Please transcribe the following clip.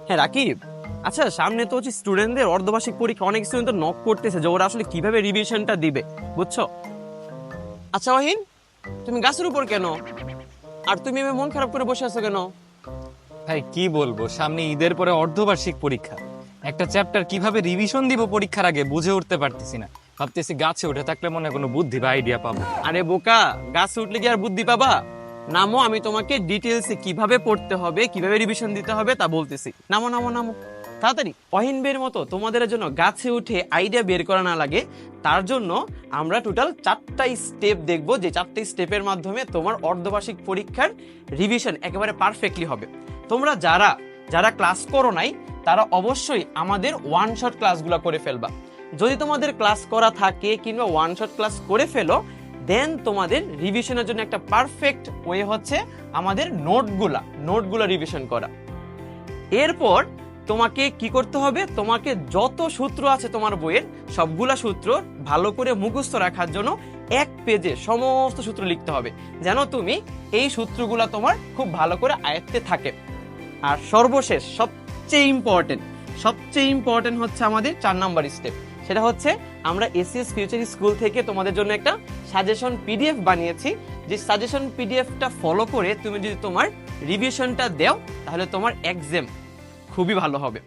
হ্যাঁ রাকিব, আচ্ছা সামনে তো হচ্ছে স্টুডেন্টদের অর্ধবার্ষিক পরীক্ষা, অনেক স্টুডেন্ট তো নক করতেছে যে ওরা আসলে কিভাবে রিভিশনটা দিবে, বুঝছো? আচ্ছা ওহিন, তুমি গাছের উপর কেন? আর তুমি এভাবে মন খারাপ করে বসে আছো কেন? ভাই কি বলবো, সামনে ঈদের পরে অর্ধবার্ষিক পরীক্ষা। একটা চ্যাপ্টার কিভাবে রিভিশন দিব পরীক্ষার আগে বুঝে উঠতে পারতেছি না। ভাবতেছি গাছে উঠে থাকলে মনে হয় কোনো বুদ্ধি বা আইডিয়া পাবো। আরে বোকা, গাছে উঠলে কি আর বুদ্ধি পাবা? নামো, আমি তোমাকে ডিটেলসে কিভাবে পড়তে হবে, কিভাবে রিভিশন দিতে হবে তা বলতেছি। নামো নামো নামো, তাড়াতাড়ি। অহিন বের মতো তোমাদের জন্য গাছে উঠে আইডিয়া বের করা না লাগে, তার জন্য আমরা টোটাল 4টা স্টেপ দেখব, যে 4টা স্টেপের মাধ্যমে তোমার অর্ধবার্ষিক পরীক্ষার রিভিশন একেবারে পারফেক্টলি হবে। তোমরা যারা যারা ক্লাস করো নাই তারা অবশ্যই আমাদের ওয়ান শট ক্লাসগুলো করে ফেলবা। যদি তোমাদের ক্লাস করা থাকে কিংবা ওয়ান শট ক্লাস করে ফেলো, দেন তোমাদের রিভিশনের জন্য একটা পারফেক্ট ওয়ে হচ্ছে আমাদের নোটগুলা রিভিশন করা। এরপর তোমাকে কি করতে হবে, তোমাকে যত সূত্র আছে তোমার বইয়ের সবগুলা সূত্র ভালো করে মুখস্থ রাখার জন্য এক পেজে সমস্ত সূত্র লিখতে হবে, যেন তুমি এই সূত্রগুলা তোমার খুব ভালো করে আয়ত্তে থাকে। আর সর্বশেষ সবচেয়ে ইম্পর্টেন্ট হচ্ছে আমাদের 4 নাম্বার স্টেপ। সেটা হচ্ছে আমরা এসএস ফিউচার স্কুল থেকে তোমাদের জন্য একটা সাজেশন পিডিএফ বানিয়েছি। যে সাজেশন পিডিএফটা ফলো করে তুমি যদি তোমার রিভিশনটা দাও, তাহলে তোমার এক্সাম খুবই ভালো হবে।